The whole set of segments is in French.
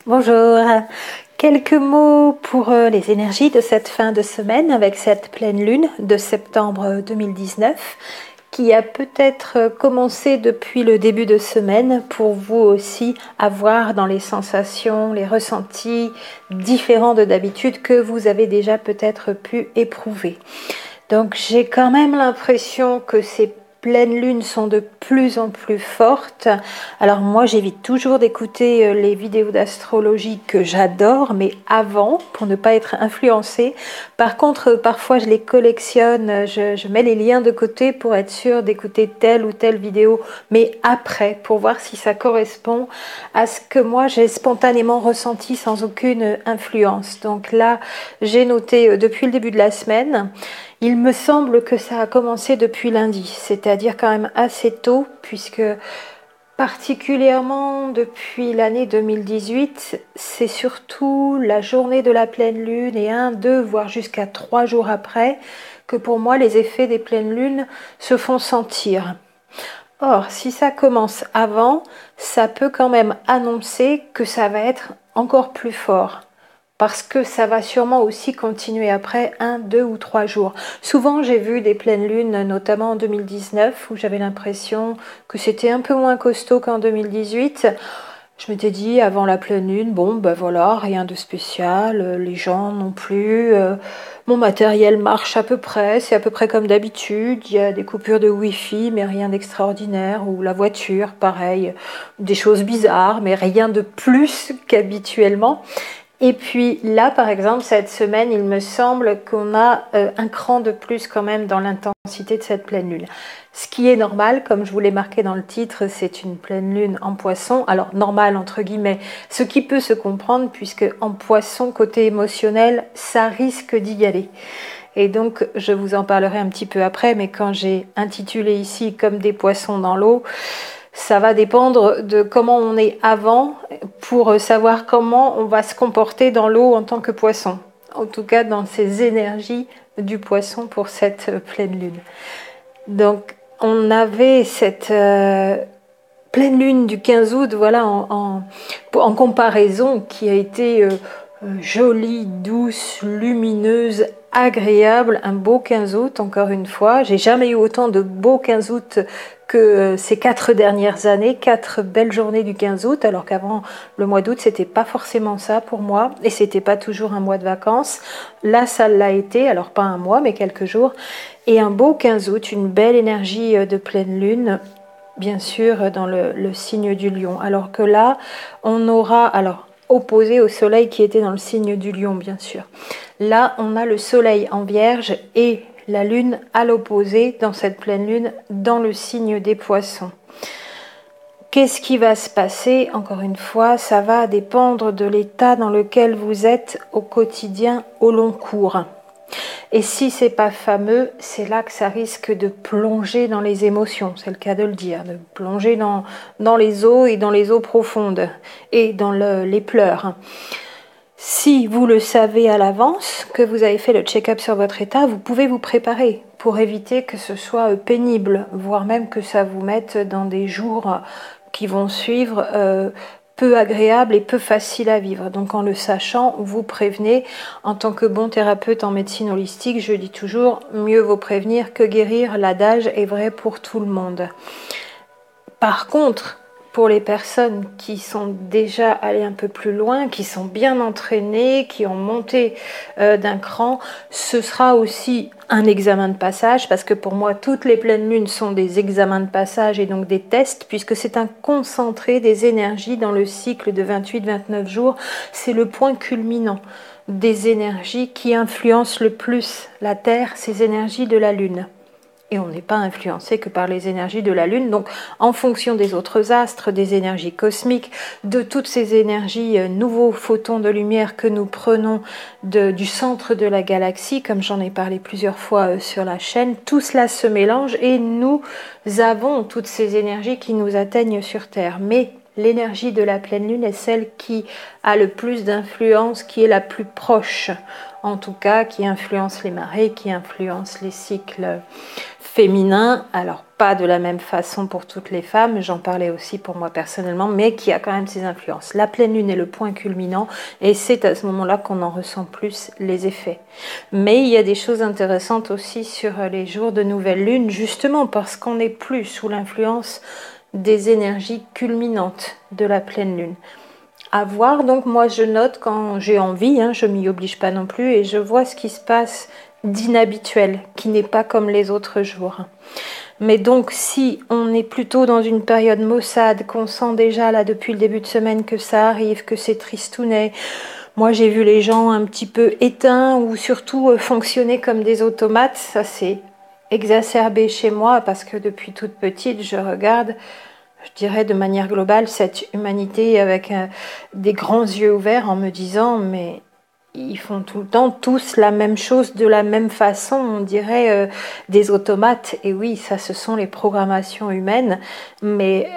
Bonjour, quelques mots pour les énergies de cette fin de semaine avec cette pleine lune de septembre 2019 qui a peut-être commencé depuis le début de semaine pour vous aussi avoir dans les sensations, les ressentis différents de d'habitude que vous avez déjà peut-être pu éprouver. Donc j'ai quand même l'impression que ces pleines lunes sont de plus en plus fortes. Alors moi j'évite toujours d'écouter les vidéos d'astrologie que j'adore, mais avant, pour ne pas être influencée. Par contre, parfois je les collectionne, je mets les liens de côté pour être sûre d'écouter telle ou telle vidéo, mais après, pour voir si ça correspond à ce que moi j'ai spontanément ressenti sans aucune influence. Donc là, j'ai noté depuis le début de la semaine. Il me semble que ça a commencé depuis lundi, c'est-à-dire quand même assez tôt, puisque particulièrement depuis l'année 2018, c'est surtout la journée de la pleine lune et 1, 2, voire jusqu'à 3 jours après, que pour moi les effets des pleines lunes se font sentir. Or, si ça commence avant, ça peut quand même annoncer que ça va être encore plus fort. Parce que ça va sûrement aussi continuer après 1, 2 ou 3 jours. Souvent, j'ai vu des pleines lunes, notamment en 2019, où j'avais l'impression que c'était un peu moins costaud qu'en 2018. Je m'étais dit, avant la pleine lune, bon, ben voilà, rien de spécial, les gens non plus, mon matériel marche à peu près, c'est à peu près comme d'habitude, il y a des coupures de Wi-Fi, mais rien d'extraordinaire, ou la voiture, pareil, des choses bizarres, mais rien de plus qu'habituellement. Et puis là, par exemple, cette semaine, il me semble qu'on a un cran de plus quand même dans l'intensité de cette pleine lune. Ce qui est normal, comme je vous l'ai marqué dans le titre, c'est une pleine lune en poisson. Alors normal entre guillemets, ce qui peut se comprendre puisque en poisson, côté émotionnel, ça risque d'y aller. Et donc, je vous en parlerai un petit peu après, mais quand j'ai intitulé ici comme des poissons dans l'eau, ça va dépendre de comment on est avant pour savoir comment on va se comporter dans l'eau en tant que poisson. En tout cas, dans ces énergies du poisson pour cette pleine lune. Donc, on avait cette pleine lune du 15 août, voilà, en comparaison, qui a été jolie, douce, lumineuse, agréable, un beau 15 août, encore une fois. J'ai jamais eu autant de beaux 15 août que ces 4 dernières années, 4 belles journées du 15 août, alors qu'avant le mois d'août, c'était pas forcément ça pour moi, et c'était pas toujours un mois de vacances. Là, ça l'a été, alors pas un mois, mais quelques jours, et un beau 15 août, une belle énergie de pleine lune, bien sûr, dans le signe du lion. Alors que là, on aura, alors, opposé au soleil qui était dans le signe du lion, bien sûr. Là, on a le soleil en vierge et la lune à l'opposé dans cette pleine lune dans le signe des poissons. Qu'est-ce qui va se passer? Encore une fois, ça va dépendre de l'état dans lequel vous êtes au quotidien, au long cours. Et si c'est pas fameux, c'est là que ça risque de plonger dans les émotions, c'est le cas de le dire, de plonger dans les eaux et dans les eaux profondes et dans les pleurs. Si vous le savez à l'avance, que vous avez fait le check-up sur votre état, vous pouvez vous préparer pour éviter que ce soit pénible, voire même que ça vous mette dans des jours qui vont suivre peu agréables et peu faciles à vivre. Donc en le sachant, vous prévenez. En tant que bon thérapeute en médecine holistique, je dis toujours, mieux vaut prévenir que guérir. L'adage est vrai pour tout le monde. Par contre, pour les personnes qui sont déjà allées un peu plus loin, qui sont bien entraînées, qui ont monté d'un cran, ce sera aussi un examen de passage, parce que pour moi, toutes les pleines lunes sont des examens de passage et donc des tests, puisque c'est un concentré des énergies dans le cycle de 28-29 jours. C'est le point culminant des énergies qui influencent le plus la Terre, ces énergies de la Lune. Et on n'est pas influencé que par les énergies de la Lune. Donc, en fonction des autres astres, des énergies cosmiques, de toutes ces énergies, nouveaux photons de lumière que nous prenons du centre de la galaxie, comme j'en ai parlé plusieurs fois sur la chaîne, tout cela se mélange et nous avons toutes ces énergies qui nous atteignent sur Terre. Mais l'énergie de la pleine lune est celle qui a le plus d'influence, qui est la plus proche en tout cas qui influence les marées, qui influence les cycles féminins, alors pas de la même façon pour toutes les femmes, j'en parlais aussi pour moi personnellement, mais qui a quand même ses influences. La pleine lune est le point culminant et c'est à ce moment-là qu'on en ressent plus les effets. Mais il y a des choses intéressantes aussi sur les jours de nouvelle lune, justement parce qu'on n'est plus sous l'influence des énergies culminantes de la pleine lune. À voir, donc moi je note quand j'ai envie, je m'y oblige pas non plus, et je vois ce qui se passe d'inhabituel, qui n'est pas comme les autres jours. Mais donc si on est plutôt dans une période maussade, qu'on sent déjà là depuis le début de semaine que ça arrive, que c'est tristounet, moi j'ai vu les gens un petit peu éteints ou surtout fonctionner comme des automates, ça c'est exacerbé chez moi parce que depuis toute petite je regarde, je dirais de manière globale, cette humanité avec des grands yeux ouverts en me disant mais ils font tout le temps tous la même chose de la même façon, on dirait des automates. Et oui, ça ce sont les programmations humaines, mais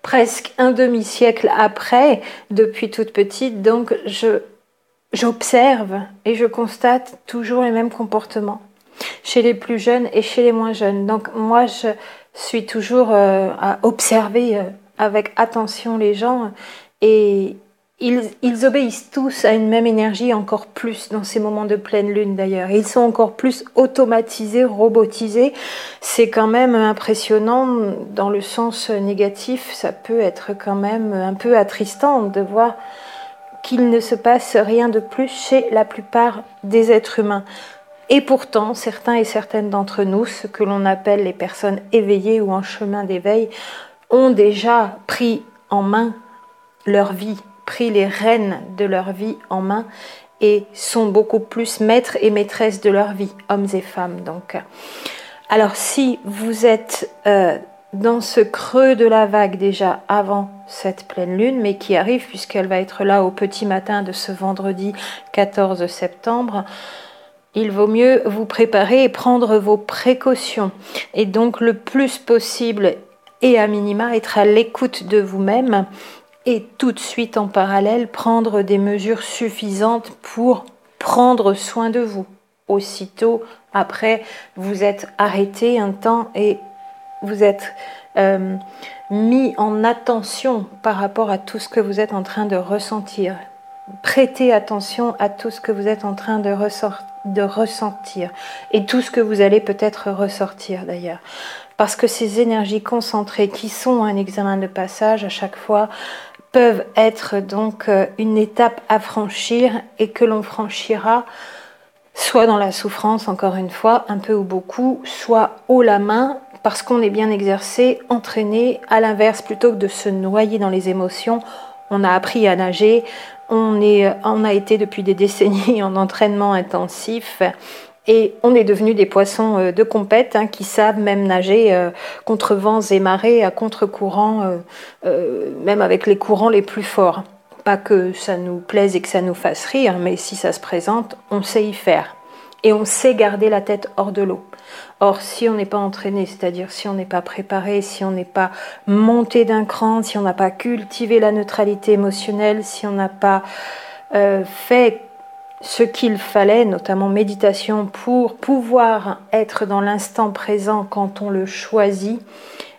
presque un demi-siècle après, depuis toute petite, donc j'observe et je constate toujours les mêmes comportements chez les plus jeunes et chez les moins jeunes. Donc moi je suis toujours à observer avec attention les gens et ils obéissent tous à une même énergie, encore plus dans ces moments de pleine lune d'ailleurs. Ils sont encore plus automatisés, robotisés. C'est quand même impressionnant dans le sens négatif. Ça peut être quand même un peu attristant de voir qu'il ne se passe rien de plus chez la plupart des êtres humains. Et pourtant, certains et certaines d'entre nous, ce que l'on appelle les personnes éveillées ou en chemin d'éveil, ont déjà pris en main leur vie, pris les rênes de leur vie en main et sont beaucoup plus maîtres et maîtresses de leur vie, hommes et femmes. Donc, alors si vous êtes dans ce creux de la vague déjà avant cette pleine lune, mais qui arrive puisqu'elle va être là au petit matin de ce vendredi 14 septembre, il vaut mieux vous préparer et prendre vos précautions. Et donc le plus possible et à minima être à l'écoute de vous-même et tout de suite en parallèle prendre des mesures suffisantes pour prendre soin de vous. Aussitôt après, vous êtes arrêté un temps et vous êtes mis en attention par rapport à tout ce que vous êtes en train de ressentir. Prêtez attention à tout ce que vous êtes en train de ressentir et tout ce que vous allez peut-être ressortir d'ailleurs. Parce que ces énergies concentrées qui sont un examen de passage à chaque fois peuvent être donc une étape à franchir et que l'on franchira soit dans la souffrance, encore une fois, un peu ou beaucoup, soit haut la main parce qu'on est bien exercé, entraîné. À l'inverse, plutôt que de se noyer dans les émotions, on a appris à nager, on a été depuis des décennies en entraînement intensif et on est devenus des poissons de compète qui savent même nager contre vents et marées, à contre-courant, même avec les courants les plus forts. Pas que ça nous plaise et que ça nous fasse rire, mais si ça se présente, on sait y faire. Et on sait garder la tête hors de l'eau. Or, si on n'est pas entraîné, c'est-à-dire si on n'est pas préparé, si on n'est pas monté d'un cran, si on n'a pas cultivé la neutralité émotionnelle, si on n'a pas fait ce qu'il fallait, notamment méditation, pour pouvoir être dans l'instant présent quand on le choisit,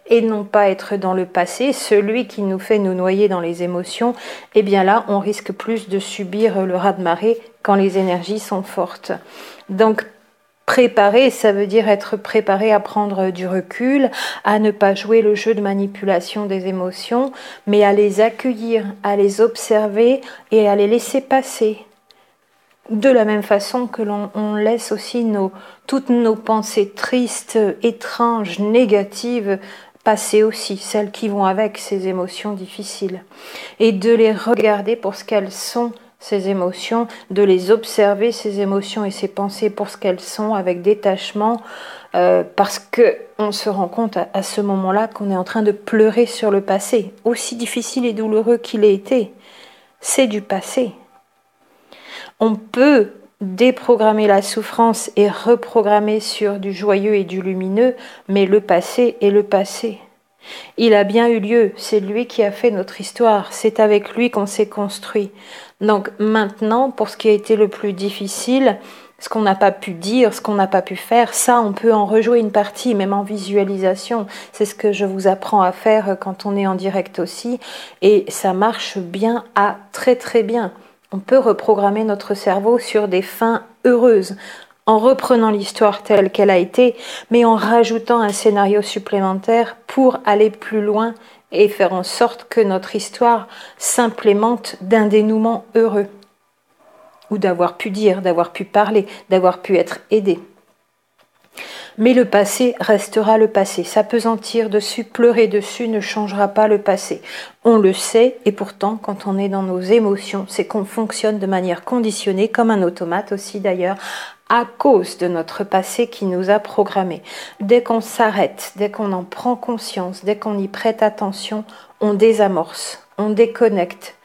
et non pas être dans le passé, celui qui nous fait nous noyer dans les émotions, eh bien là, on risque plus de subir le raz-de-marée quand les énergies sont fortes. Donc, préparer, ça veut dire être préparé à prendre du recul, à ne pas jouer le jeu de manipulation des émotions, mais à les accueillir, à les observer et à les laisser passer. De la même façon que l'on laisse aussi toutes nos pensées tristes, étranges, négatives, passer aussi, celles qui vont avec ces émotions difficiles. Et de les regarder pour ce qu'elles sont, ces émotions, de les observer, ces émotions et ces pensées pour ce qu'elles sont, avec détachement, parce qu'on se rend compte à ce moment-là qu'on est en train de pleurer sur le passé, aussi difficile et douloureux qu'il ait été. C'est du passé. On peut déprogrammer la souffrance et reprogrammer sur du joyeux et du lumineux, mais le passé est le passé. Il a bien eu lieu, c'est lui qui a fait notre histoire, c'est avec lui qu'on s'est construit. Donc maintenant, pour ce qui a été le plus difficile, ce qu'on n'a pas pu dire, ce qu'on n'a pas pu faire, ça on peut en rejouer une partie, même en visualisation. C'est ce que je vous apprends à faire quand on est en direct aussi, et ça marche bien à très très bien. On peut reprogrammer notre cerveau sur des fins heureuses, en reprenant l'histoire telle qu'elle a été, mais en rajoutant un scénario supplémentaire pour aller plus loin et faire en sorte que notre histoire s'implémente d'un dénouement heureux. Ou d'avoir pu dire, d'avoir pu parler, d'avoir pu être aidé. Mais le passé restera le passé. S'appesantir dessus, pleurer dessus ne changera pas le passé. On le sait, et pourtant, quand on est dans nos émotions, c'est qu'on fonctionne de manière conditionnée, comme un automate aussi d'ailleurs, à cause de notre passé qui nous a programmés. Dès qu'on s'arrête, dès qu'on en prend conscience, dès qu'on y prête attention, on désamorce, on déconnecte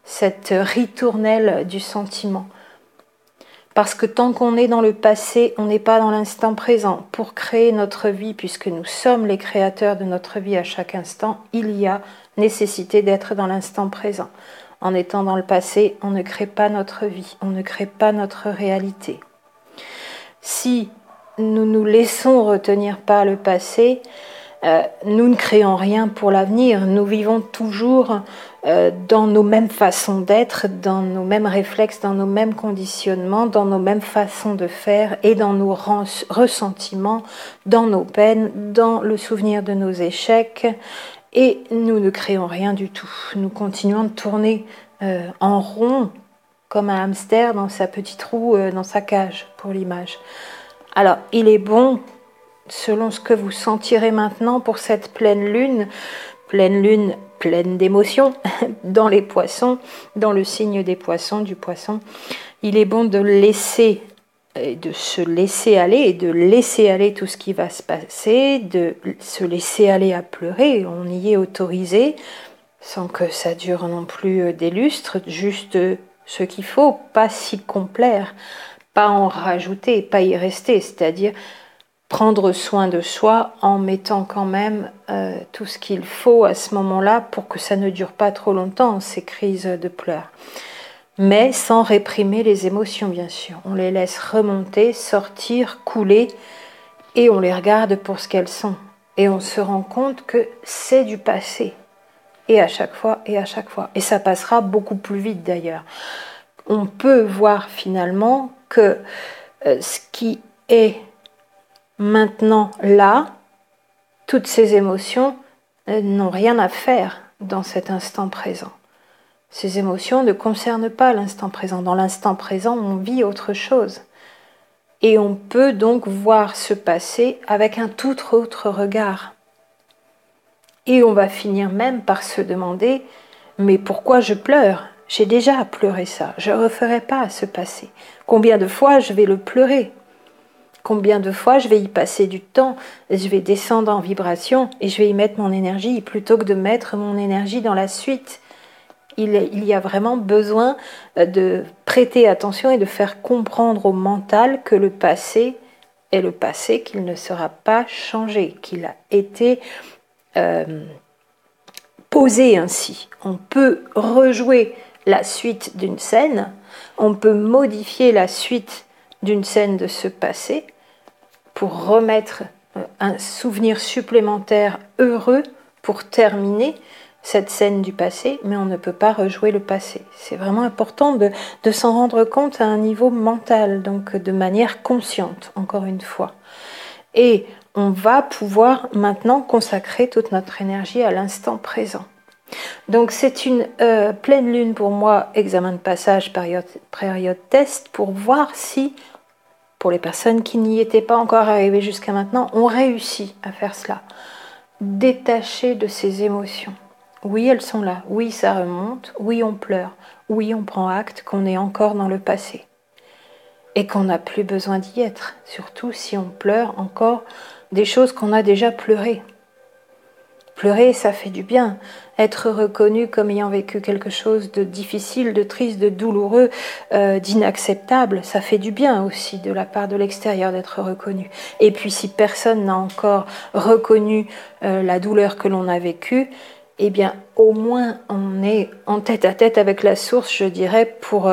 cette ritournelle du sentiment. Parce que tant qu'on est dans le passé, on n'est pas dans l'instant présent. Pour créer notre vie, puisque nous sommes les créateurs de notre vie à chaque instant, il y a nécessité d'être dans l'instant présent. En étant dans le passé, on ne crée pas notre vie, on ne crée pas notre réalité. Si nous nous laissons retenir par le passé, nous ne créons rien pour l'avenir. Nous vivons toujours dans nos mêmes façons d'être, dans nos mêmes réflexes, dans nos mêmes conditionnements, dans nos mêmes façons de faire et dans nos ressentiments, dans nos peines, dans le souvenir de nos échecs. Et nous ne créons rien du tout. Nous continuons de tourner en rond comme un hamster dans sa petite roue, dans sa cage, pour l'image. Alors, il est bon, selon ce que vous sentirez maintenant pour cette pleine lune pleine d'émotions, dans les poissons, dans le signe des poissons, du poisson, il est bon de laisser, de se laisser aller et de laisser aller tout ce qui va se passer, de se laisser aller à pleurer, on y est autorisé, sans que ça dure non plus des lustres, juste ce qu'il faut, pas s'y complaire, pas en rajouter, pas y rester, c'est-à-dire prendre soin de soi en mettant quand même tout ce qu'il faut à ce moment-là pour que ça ne dure pas trop longtemps, ces crises de pleurs. Mais sans réprimer les émotions, bien sûr. On les laisse remonter, sortir, couler, et on les regarde pour ce qu'elles sont. Et on se rend compte que c'est du passé. Et à chaque fois, et à chaque fois. Et ça passera beaucoup plus vite d'ailleurs. On peut voir finalement que ce qui est maintenant là, toutes ces émotions n'ont rien à faire dans cet instant présent. Ces émotions ne concernent pas l'instant présent. Dans l'instant présent, on vit autre chose. Et on peut donc voir ce passé avec un tout autre regard. Et on va finir même par se demander « Mais pourquoi je pleure ? J'ai déjà pleuré ça. Je ne referai pas ce passé. Combien de fois je vais le pleurer ? Combien de fois je vais y passer du temps, je vais descendre en vibration et je vais y mettre mon énergie plutôt que de mettre mon énergie dans la suite. Il y a vraiment besoin de prêter attention et de faire comprendre au mental que le passé est le passé, qu'il ne sera pas changé, qu'il a été posé ainsi. On peut rejouer la suite d'une scène, on peut modifier la suite d'une scène de ce passé pour remettre un souvenir supplémentaire heureux pour terminer cette scène du passé, mais on ne peut pas rejouer le passé. C'est vraiment important de s'en rendre compte à un niveau mental, donc de manière consciente, encore une fois. Et on va pouvoir maintenant consacrer toute notre énergie à l'instant présent. Donc c'est une pleine lune pour moi, examen de passage, période test, pour voir si, pour les personnes qui n'y étaient pas encore arrivées jusqu'à maintenant, on réussit à faire cela. Détacher de ces émotions. Oui, elles sont là. Oui, ça remonte. Oui, on pleure. Oui, on prend acte qu'on est encore dans le passé. Et qu'on n'a plus besoin d'y être. Surtout si on pleure encore des choses qu'on a déjà pleurées. Pleurer, ça fait du bien. Être reconnu comme ayant vécu quelque chose de difficile, de triste, de douloureux, d'inacceptable, ça fait du bien aussi de la part de l'extérieur d'être reconnu. Et puis si personne n'a encore reconnu la douleur que l'on a vécue, eh bien au moins on est en tête à tête avec la source, je dirais, pour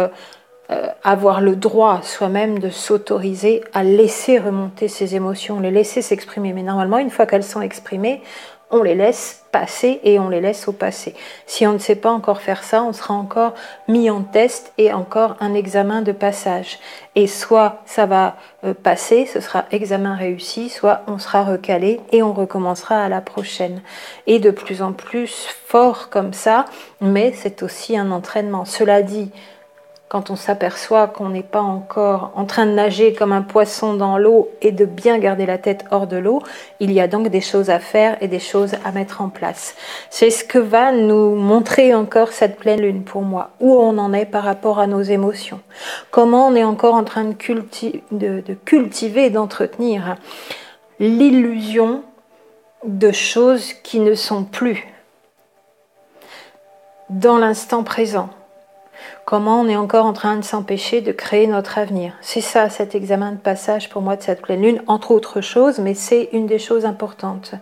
avoir le droit soi-même de s'autoriser à laisser remonter ses émotions, les laisser s'exprimer. Mais normalement, une fois qu'elles sont exprimées, on les laisse passer et on les laisse au passé. Si on ne sait pas encore faire ça, on sera encore mis en test et encore un examen de passage. Et soit ça va passer, ce sera examen réussi, soit on sera recalé et on recommencera à la prochaine. Et de plus en plus fort comme ça, mais c'est aussi un entraînement. Cela dit, quand on s'aperçoit qu'on n'est pas encore en train de nager comme un poisson dans l'eau et de bien garder la tête hors de l'eau, il y a donc des choses à faire et des choses à mettre en place. C'est ce que va nous montrer encore cette pleine lune pour moi, où on en est par rapport à nos émotions, comment on est encore en train de cultiver, d'entretenir l'illusion de choses qui ne sont plus dans l'instant présent. Comment on est encore en train de s'empêcher de créer notre avenir. C'est ça, cet examen de passage pour moi de cette pleine lune, entre autres choses, mais c'est une des choses importantes.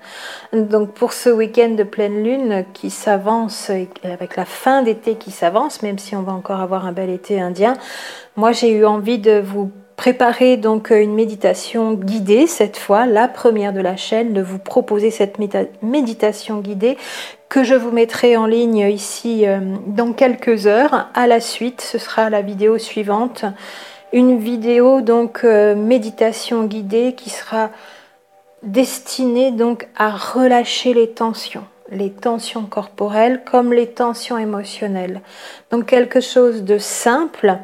Donc pour ce week-end de pleine lune qui s'avance, avec la fin d'été qui s'avance, même si on va encore avoir un bel été indien, moi j'ai eu envie de vous préparer donc une méditation guidée cette fois, la première de la chaîne, de vous proposer cette méditation guidée que je vous mettrai en ligne ici dans quelques heures. À la suite, ce sera la vidéo suivante, une vidéo donc méditation guidée qui sera destinée donc à relâcher les tensions corporelles comme les tensions émotionnelles. Donc quelque chose de simple,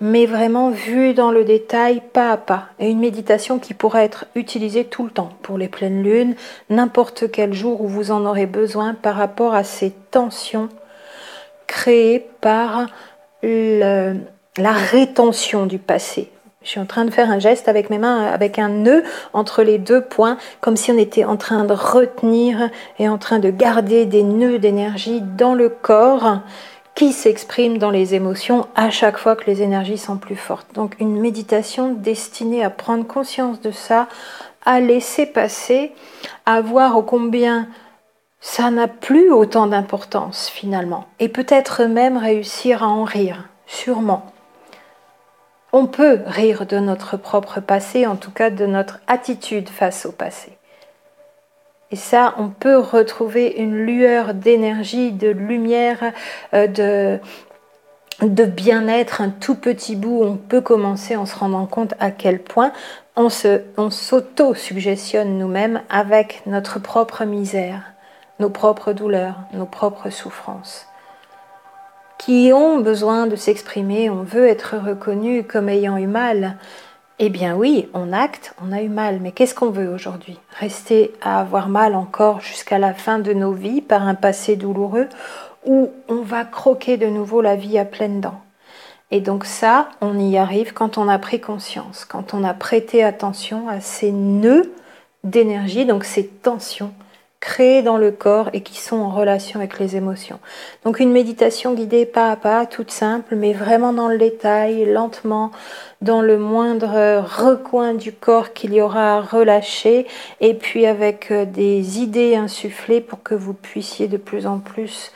mais vraiment vu dans le détail, pas à pas. Et une méditation qui pourra être utilisée tout le temps, pour les pleines lunes, n'importe quel jour où vous en aurez besoin par rapport à ces tensions créées par la rétention du passé. Je suis en train de faire un geste avec mes mains, avec un nœud entre les deux points, comme si on était en train de retenir et en train de garder des nœuds d'énergie dans le corps, qui s'exprime dans les émotions à chaque fois que les énergies sont plus fortes. Donc une méditation destinée à prendre conscience de ça, à laisser passer, à voir ô combien ça n'a plus autant d'importance finalement. Et peut-être même réussir à en rire, sûrement. On peut rire de notre propre passé, en tout cas de notre attitude face au passé. Et ça, on peut retrouver une lueur d'énergie, de lumière, de bien-être, un tout petit bout. On peut commencer en se rendant compte à quel point on s'auto-suggestionne nous-mêmes avec notre propre misère, nos propres douleurs, nos propres souffrances, qui ont besoin de s'exprimer. On veut être reconnu comme ayant eu mal. Eh bien oui, on acte, on a eu mal, mais qu'est-ce qu'on veut aujourd'hui? Rester à avoir mal encore jusqu'à la fin de nos vies par un passé douloureux, ou on va croquer de nouveau la vie à pleines dents? Et donc ça, on y arrive quand on a pris conscience, quand on a prêté attention à ces nœuds d'énergie, donc ces tensions créées dans le corps et qui sont en relation avec les émotions. Donc une méditation guidée pas à pas, toute simple, mais vraiment dans le détail, lentement, dans le moindre recoin du corps qu'il y aura à relâcher, et puis avec des idées insufflées pour que vous puissiez de plus en plus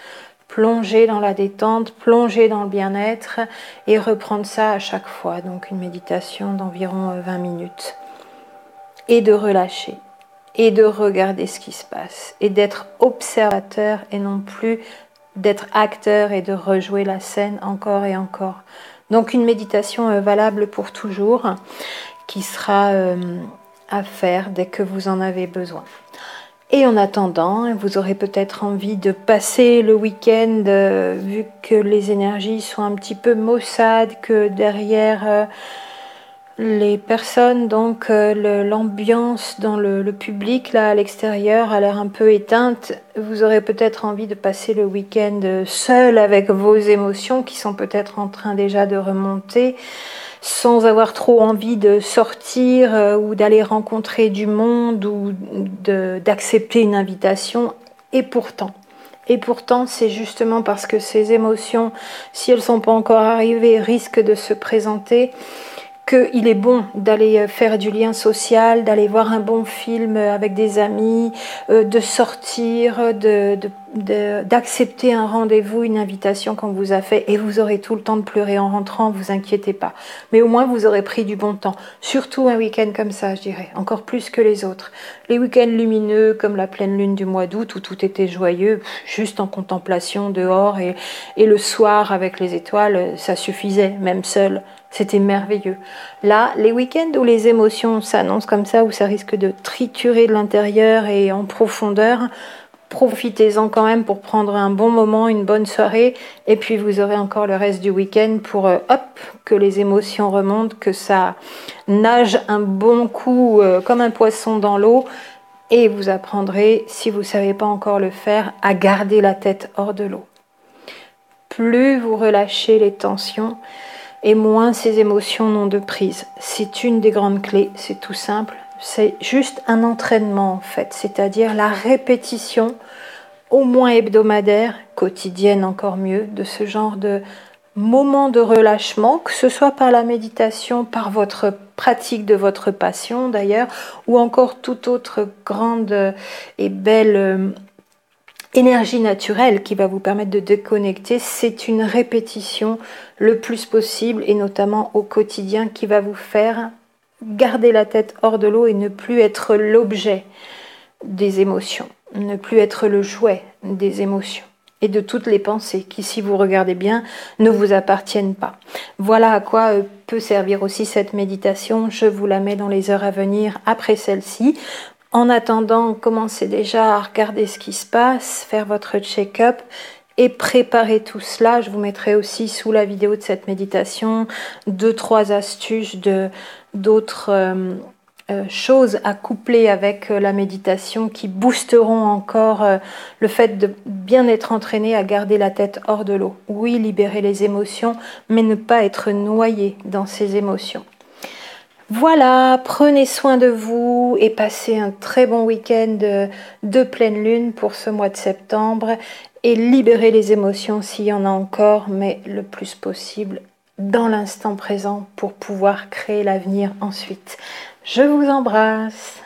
plonger dans la détente, plonger dans le bien-être et reprendre ça à chaque fois. Donc une méditation d'environ 20 minutes. Et de relâcher. Et de regarder ce qui se passe. Et d'être observateur et non plus d'être acteur et de rejouer la scène encore et encore. Donc une méditation valable pour toujours qui sera à faire dès que vous en avez besoin. Et en attendant, vous aurez peut-être envie de passer le week-end, vu que les énergies sont un petit peu maussades, que derrière les personnes, donc l'ambiance dans le public, là à l'extérieur, a l'air un peu éteinte. Vous aurez peut-être envie de passer le week-end seul avec vos émotions qui sont peut-être en train déjà de remonter, sans avoir trop envie de sortir ou d'aller rencontrer du monde ou d'accepter une invitation. Et pourtant, c'est justement parce que ces émotions, si elles ne sont pas encore arrivées, risquent de se présenter, qu'il est bon d'aller faire du lien social, d'aller voir un bon film avec des amis, de sortir, d'accepter un rendez-vous, une invitation qu'on vous a fait, et vous aurez tout le temps de pleurer en rentrant, vous inquiétez pas. Mais au moins vous aurez pris du bon temps. Surtout un week-end comme ça, je dirais, encore plus que les autres. Les week-ends lumineux, comme la pleine lune du mois d'août, où tout était joyeux, juste en contemplation dehors, et le soir avec les étoiles, ça suffisait, même seul. C'était merveilleux. Là, les week-ends où les émotions s'annoncent comme ça, où ça risque de triturer de l'intérieur et en profondeur, profitez-en quand même pour prendre un bon moment, une bonne soirée, et puis vous aurez encore le reste du week-end pour, que les émotions remontent, que ça nage un bon coup comme un poisson dans l'eau, et vous apprendrez, si vous ne savez pas encore le faire, à garder la tête hors de l'eau. Plus vous relâchez les tensions, et moins ces émotions n'ont de prise. C'est une des grandes clés, c'est tout simple. C'est juste un entraînement en fait, c'est-à-dire la répétition, au moins hebdomadaire, quotidienne encore mieux, de ce genre de moments de relâchement, que ce soit par la méditation, par votre pratique de votre passion d'ailleurs, ou encore toute autre grande et belle énergie naturelle qui va vous permettre de déconnecter. C'est une répétition le plus possible, et notamment au quotidien, qui va vous faire garder la tête hors de l'eau et ne plus être l'objet des émotions, ne plus être le jouet des émotions et de toutes les pensées qui, si vous regardez bien, ne vous appartiennent pas. Voilà à quoi peut servir aussi cette méditation. Je vous la mets dans les heures à venir après celle-ci. En attendant, commencez déjà à regarder ce qui se passe, faire votre check-up et préparer tout cela. Je vous mettrai aussi sous la vidéo de cette méditation 2-3 astuces d'autres choses à coupler avec la méditation qui boosteront encore le fait de bien être entraîné à garder la tête hors de l'eau. Oui, libérer les émotions, mais ne pas être noyé dans ces émotions. Voilà, prenez soin de vous et passez un très bon week-end de pleine lune pour ce mois de septembre, et libérez les émotions s'il y en a encore, mais le plus possible dans l'instant présent pour pouvoir créer l'avenir ensuite. Je vous embrasse.